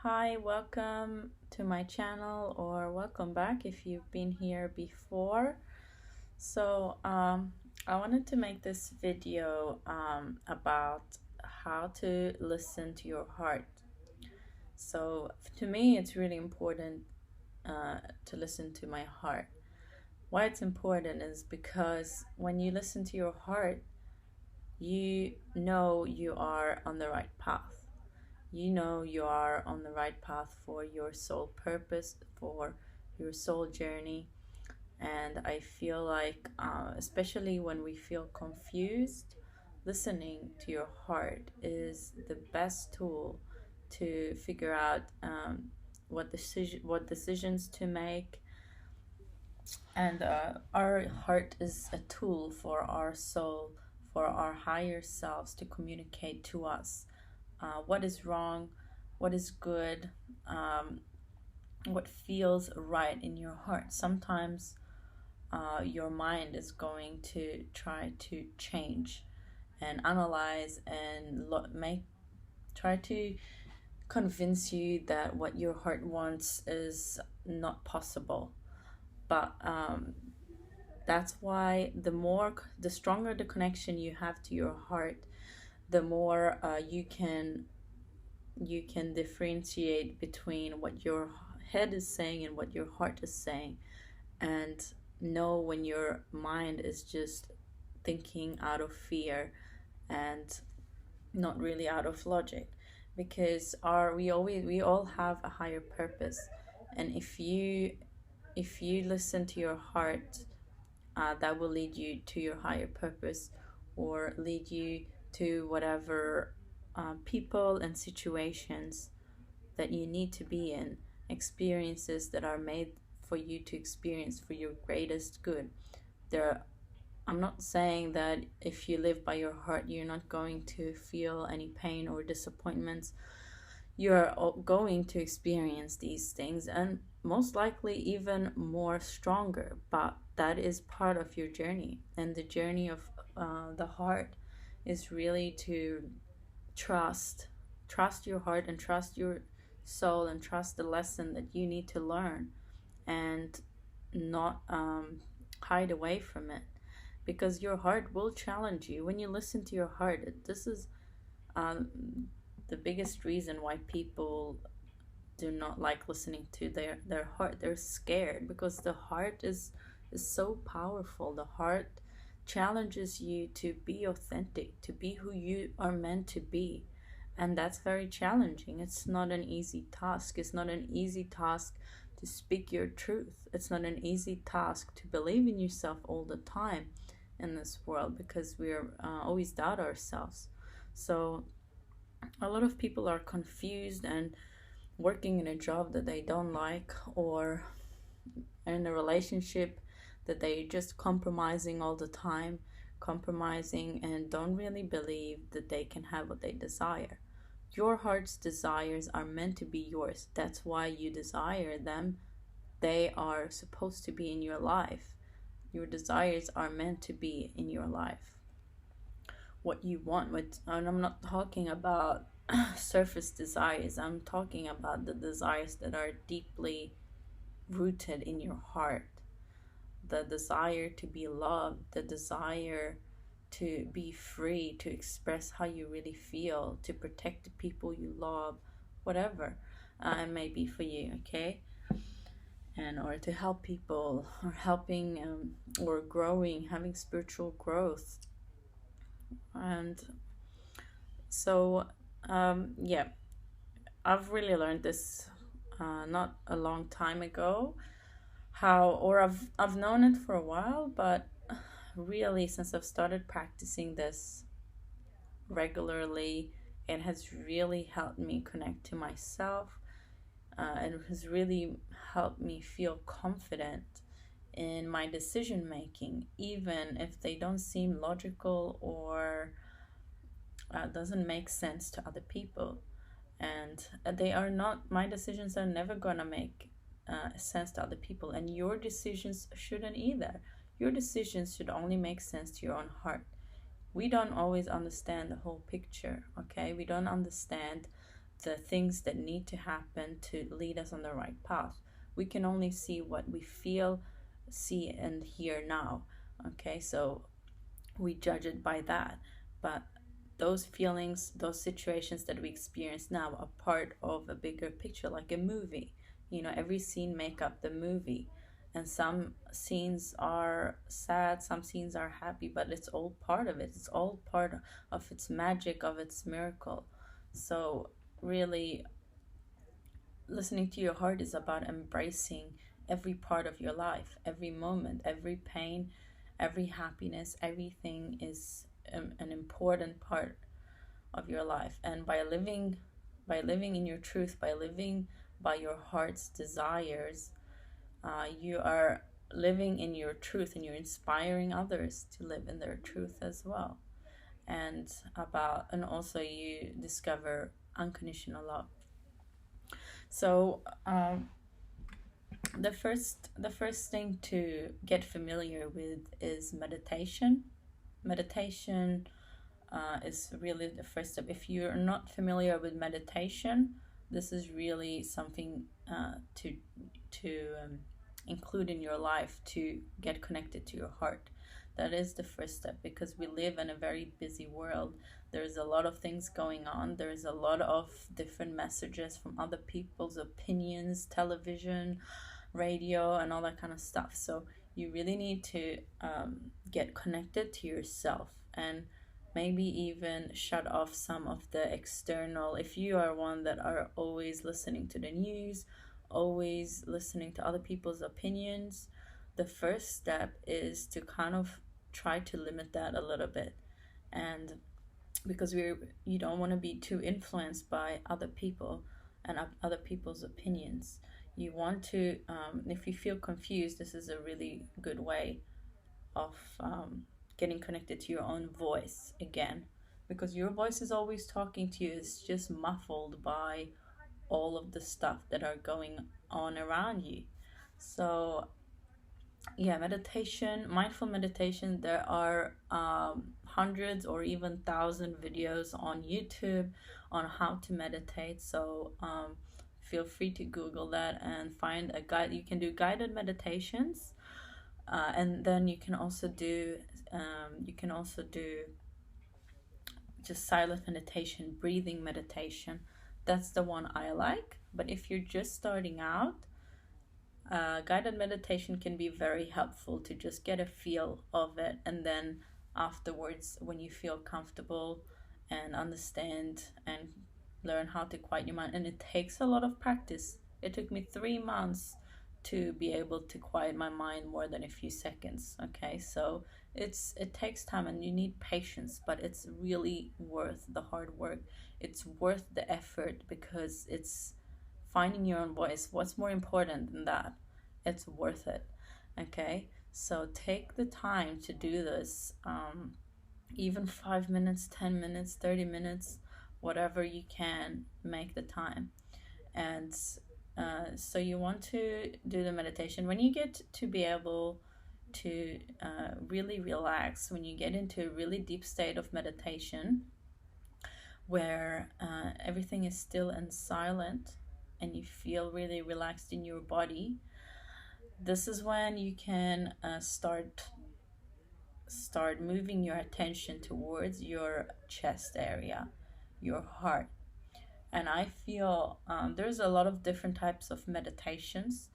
Hi, welcome to my channel, or welcome back if you've been here before. I wanted to make this video about how to listen to your heart. So to me, it's really important to listen to my heart. Why it's important is because when you listen to your heart, you know you are on the right path. You know you are on the right path for your soul purpose, for your soul journey. And I feel like, especially when we feel confused, listening to your heart is the best tool to figure out what decisions to make. And our heart is a tool for our soul, for our higher selves to communicate to us what is wrong, what is good, what feels right in your heart. Sometimes your mind is going to try to change and analyze and try to convince you that what your heart wants is not possible. But that's why the stronger the connection you have to your heart, the more you can differentiate between what your head is saying and what your heart is saying, and know when your mind is just thinking out of fear and not really out of logic, because we all have a higher purpose. And if you listen to your heart, that will lead you to your higher purpose, or lead you to whatever people and situations that you need to be in, experiences that are made for you to experience for your greatest good. I'm not saying that if you live by your heart, you're not going to feel any pain or disappointments. You're going to experience these things, and most likely even more stronger, but that is part of your journey. And the journey of the heart is really to trust your heart, and trust your soul, and trust the lesson that you need to learn, and not hide away from it, because your heart will challenge you. When you listen to your heart, this is the biggest reason why people do not like listening to their heart. They're scared because the heart is so powerful. The heart challenges you to be authentic, to be who you are meant to be. And that's very challenging. It's not an easy task. It's not an easy task to speak your truth. It's not an easy task to believe in yourself all the time in this world, because we're always doubt ourselves. So a lot of people are confused and working in a job that they don't like, or in a relationship that they're just compromising all the time, compromising, and don't really believe that they can have what they desire. Your heart's desires are meant to be yours. That's why you desire them. They are supposed to be in your life. Your desires are meant to be in your life. What you want, and I'm not talking about surface desires. I'm talking about the desires that are deeply rooted in your heart. The desire to be loved, the desire to be free, to express how you really feel, to protect the people you love, whatever it may be for you, okay? And or to help people, or helping or growing, having spiritual growth. And so yeah, I've really learned this not a long time ago, I've known it for a while, but really since I've started practicing this regularly, it has really helped me connect to myself. It has really helped me feel confident in my decision making, even if they don't seem logical or doesn't make sense to other people. And they are not, my decisions are never gonna make sense to other people, and your decisions shouldn't either. Your decisions should only make sense to your own heart. We don't always understand the whole picture, okay? We don't understand the things that need to happen to lead us on the right path. We can only see what we feel, see, and hear now. Okay, so we judge it by that. But those feelings, those situations that we experience now are part of a bigger picture, like a movie. Every scene make up the movie. And some scenes are sad, some scenes are happy, but it's all part of it. It's all part of its magic, of its miracle. So really, listening to your heart is about embracing every part of your life, every moment, every pain, every happiness. Everything is an important part of your life. And by living in your truth, by living by your heart's desires, you are living in your truth, and you're inspiring others to live in their truth as well. And also you discover unconditional love. So the first thing to get familiar with is meditation. Meditation is really the first step. If you're not familiar with meditation, this is really something to include in your life to get connected to your heart. That is the first step, because we live in a very busy world. There's a lot of things going on. There's a lot of different messages from other people's opinions, television, radio, and all that kind of stuff. So you really need to get connected to yourself, and maybe even shut off some of the external. If you are one that are always listening to the news, always listening to other people's opinions, the first step is to kind of try to limit that a little bit. And because you don't want to be too influenced by other people and other people's opinions. You want to, if you feel confused, this is a really good way of getting connected to your own voice again, because your voice is always talking to you. It's just muffled by all of the stuff that are going on around you. So yeah, mindful meditation, there are hundreds or even thousand videos on YouTube on how to meditate. So feel free to Google that and find a guide. You can do guided meditations, and then you can also do just silent meditation, breathing meditation. That's the one I like. But if you're just starting out, guided meditation can be very helpful to just get a feel of it, and then afterwards, when you feel comfortable and understand and learn how to quiet your mind. And it takes a lot of practice. It took me 3 months to be able to quiet my mind more than a few seconds. Okay, so it takes time and you need patience, but it's really worth the hard work. It's worth the effort, because it's finding your own voice. What's more important than that? It's worth it. Okay, so take the time to do this. Even 5 minutes, 10 minutes, 30 minutes, whatever you can, make the time. And so you want to do the meditation. When you get to be able to really relax, when you get into a really deep state of meditation where everything is still and silent, and you feel really relaxed in your body, this is when you can start moving your attention towards your chest area, your heart. And I feel there's a lot of different types of meditations,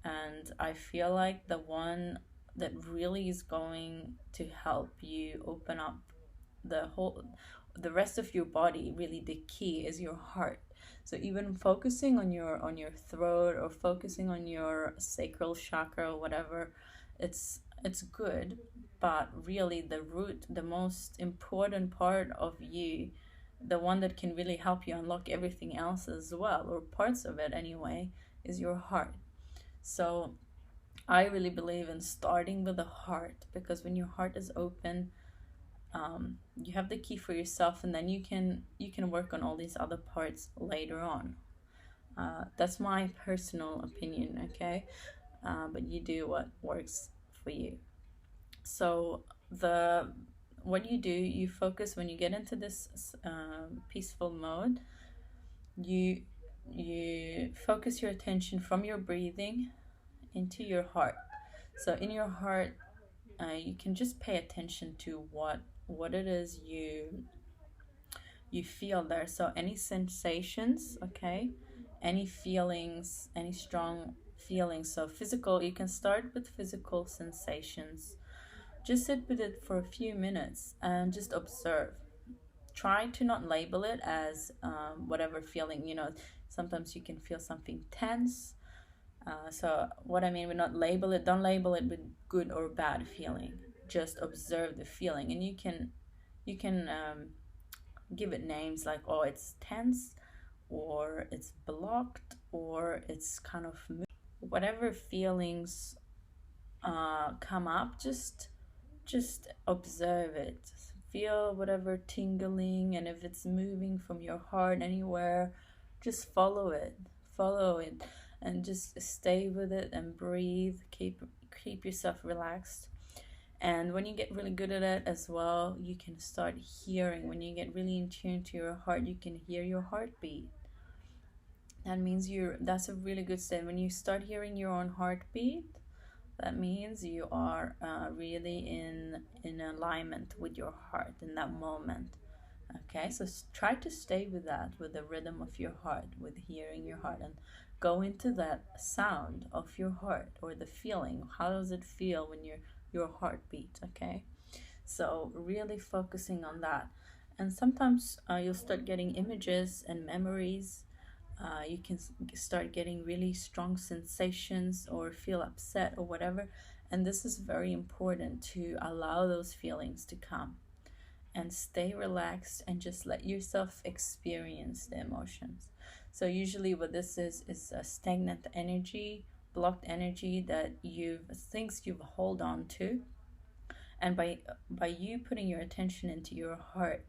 and I feel like the one that really is going to help you open up the rest of your body, really the key is your heart. So even focusing on your throat, or focusing on your sacral chakra or whatever, it's good, but really the root, the most important part of you, the one that can really help you unlock everything else as well, or parts of it anyway, is your heart. So I really believe in starting with the heart, because when your heart is open, you have the key for yourself, and then you can work on all these other parts later on. That's my personal opinion, okay? But you do what works for you. So what you do, you focus when you get into this peaceful mode. you focus your attention from your breathing into your heart. So in your heart, you can just pay attention to what it is you feel there. So any sensations, okay, any feelings, any strong feelings. So physical, you can start with physical sensations. Just sit with it for a few minutes and just observe. Try to not label it as whatever feeling, sometimes you can feel something tense. So what I mean, we not label it, don't label it with good or bad feeling. Just observe the feeling, and you can give it names like, oh, it's tense, or it's blocked, or it's kind of whatever feelings come up. Just observe it. Feel whatever tingling, and if it's moving from your heart anywhere, just follow it. Follow it, and just stay with it and breathe. Keep yourself relaxed. And when you get really good at it as well, you can start hearing. When you get really in tune to your heart, you can hear your heartbeat. That means that's a really good step. When you start hearing your own heartbeat, that means you are really in alignment with your heart in that moment. Okay, so try to stay with that, with the rhythm of your heart, with hearing your heart, and go into that sound of your heart, or the feeling. How does it feel when your heartbeat? Okay, so really focusing on that. And sometimes you'll start getting images and memories. You can start getting really strong sensations or feel upset or whatever. And this is very important, to allow those feelings to come and stay relaxed and just let yourself experience the emotions. So usually what this is a stagnant energy, blocked energy that things you've hold on to. And by you putting your attention into your heart,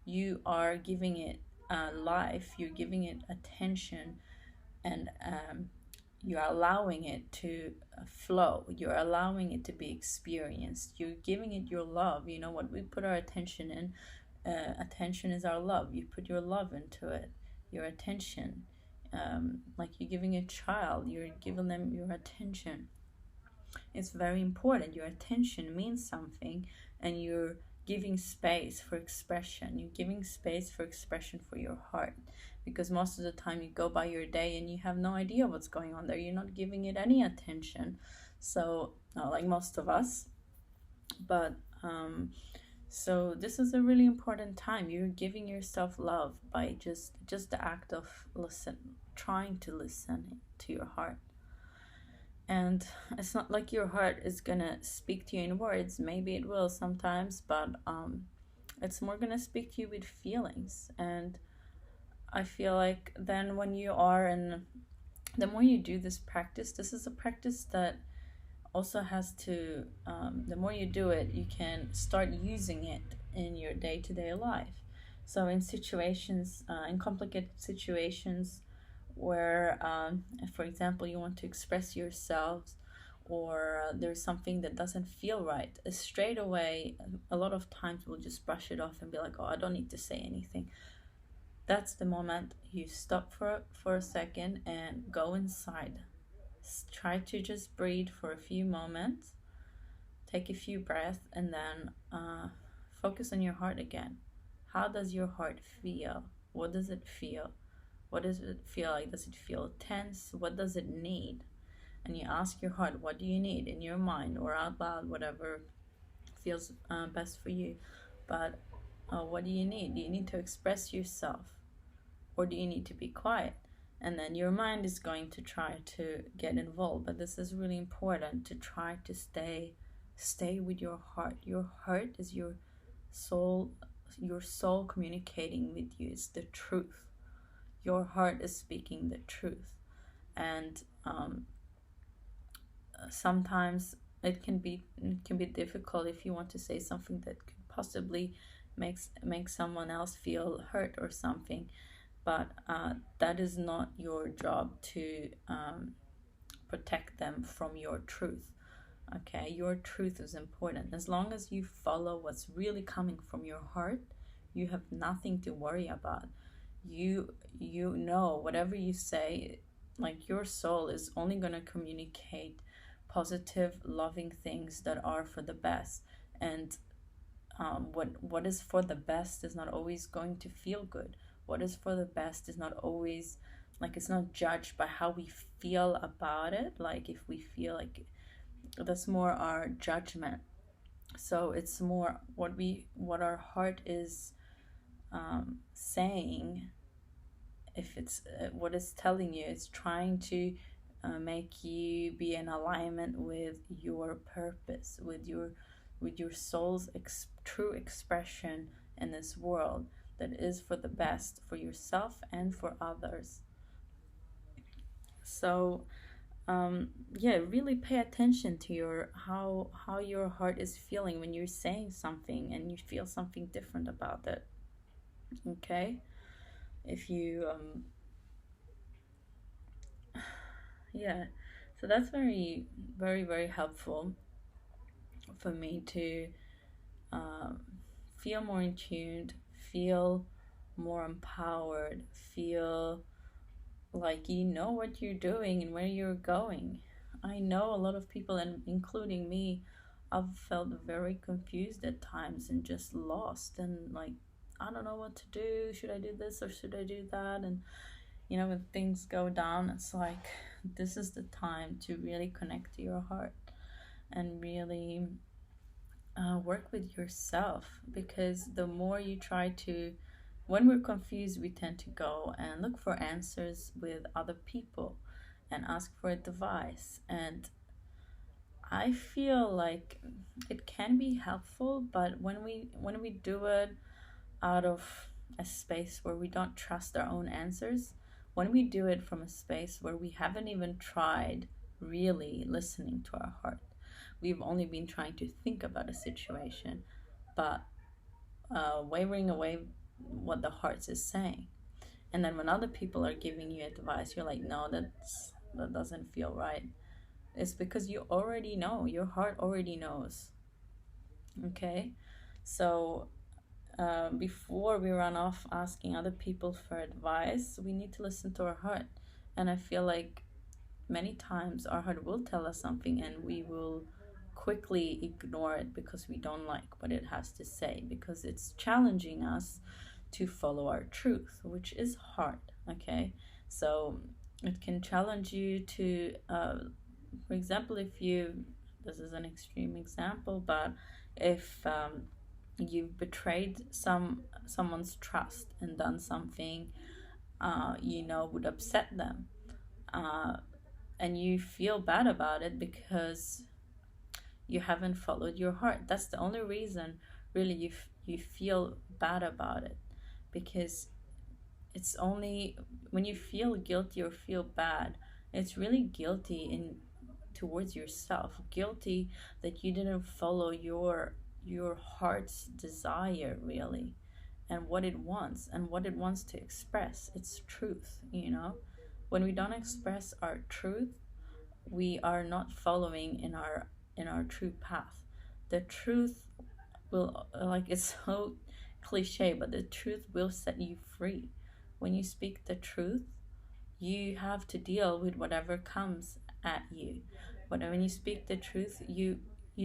you are giving it life, you're giving it attention, and you're allowing it to flow, you're allowing it to be experienced, you're giving it your love. You know what we put our attention in, attention is our love. You put your love into it, your attention, like you're giving a child, you're giving them your attention. It's very important. Your attention means something, and you're giving space for expression. You're giving space for expression for your heart, because most of the time you go by your day and you have no idea what's going on there. You're not giving it any attention. So, like most of us, but so this is a really important time. You're giving yourself love by just the act of trying to listen to your heart. And it's not like your heart is gonna speak to you in words. Maybe it will sometimes, but it's more gonna speak to you with feelings. And I feel like then when you are the more you do this practice, this is a practice that also has to, the more you do it, you can start using it in your day-to-day life. So in situations, in complicated situations, where for example you want to express yourselves, or there's something that doesn't feel right, straight away a lot of times we'll just brush it off and be like, oh, I don't need to say anything. That's the moment you stop for a second and go inside. Try to just breathe for a few moments, take a few breaths, and then focus on your heart again. How does your heart feel? What does it feel? What does it feel like? Does it feel tense? What does it need? And you ask your heart, what do you need, in your mind or out loud, whatever feels best for you. But what do you need? Do you need to express yourself, or do you need to be quiet? And then your mind is going to try to get involved. But this is really important, to try to stay with your heart. Your heart is your soul communicating with you. It's the truth. Your heart is speaking the truth. And sometimes it can be difficult if you want to say something that could possibly make someone else feel hurt or something. But that is not your job to protect them from your truth. Okay, your truth is important. As long as you follow what's really coming from your heart, you have nothing to worry about. you know whatever you say, like your soul is only going to communicate positive, loving things that are for the best. And what is for the best is not always going to feel good. What is for the best is not always, like, it's not judged by how we feel about it. Like if we feel like, that's more our judgment. So it's more what our heart is saying. If it's what it's telling you, it's trying to make you be in alignment with your purpose, with your soul's true expression in this world, that is for the best for yourself and for others. So yeah, really pay attention to your how your heart is feeling when you're saying something and you feel something different about it. Okay, if you yeah, so that's very, very, very helpful for me to um, feel more in tuned, feel more empowered, feel like you know what you're doing and where you're going. I know a lot of people, and including me, I've felt very confused at times and just lost, and like, I don't know what to do. Should I do this or should I do that? And when things go down, it's like this is the time to really connect to your heart and really work with yourself, because the more you try to, when we're confused, we tend to go and look for answers with other people and ask for advice. And I feel like it can be helpful, but when we do it out of a space where we don't trust our own answers, when we do it from a space where we haven't even tried really listening to our heart, we've only been trying to think about a situation, but wavering away what the heart is saying. And then when other people are giving you advice, you're like, no, that doesn't feel right. It's because you already know, your heart already knows. Okay, so before we run off asking other people for advice, we need to listen to our heart. And I feel like many times our heart will tell us something and we will quickly ignore it because we don't like what it has to say, because it's challenging us to follow our truth, which is hard. Okay, so it can challenge you to, for example, if you, this is an extreme example, but if you've betrayed someone's trust and done something would upset them, uh, and you feel bad about it because you haven't followed your heart. That's the only reason really you feel bad about it, because it's only when you feel guilty or feel bad, it's really guilty in towards yourself, guilty that you didn't follow your heart's desire really, and what it wants to express its truth. When we don't express our truth, we are not following in our true path. The truth will, like, it's so cliche, but the truth will set you free. When you speak the truth, you have to deal with whatever comes at you. But when you speak the truth, you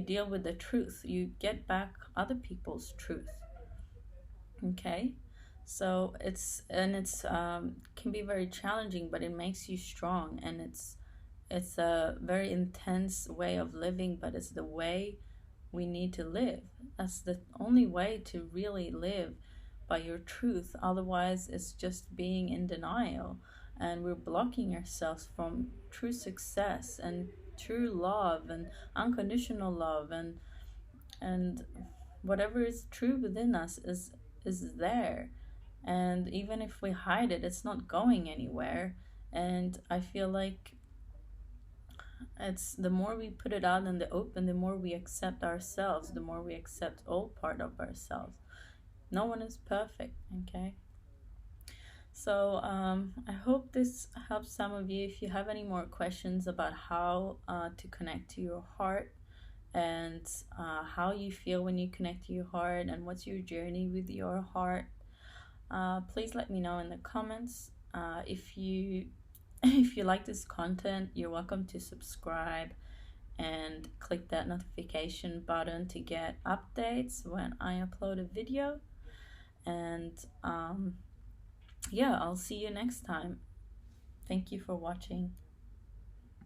deal with the truth. You get back other people's truth. Okay, so it's can be very challenging, but it makes you strong, and it's a very intense way of living, but it's the way we need to live. That's the only way to really live by your truth. Otherwise, it's just being in denial, and we're blocking ourselves from true success and true love and unconditional love, and whatever is true within us is there. And even if we hide it, it's not going anywhere. And I feel like it's the more we put it out in the open, the more we accept ourselves, the more we accept all part of ourselves. No one is perfect. Okay, so I hope this helps some of you. If you have any more questions about how to connect to your heart, and how you feel when you connect to your heart, and what's your journey with your heart, Please let me know in the comments. If you if you like this content, you're welcome to subscribe and click that notification button to get updates when I upload a video. And yeah, I'll see you next time. Thank you for watching.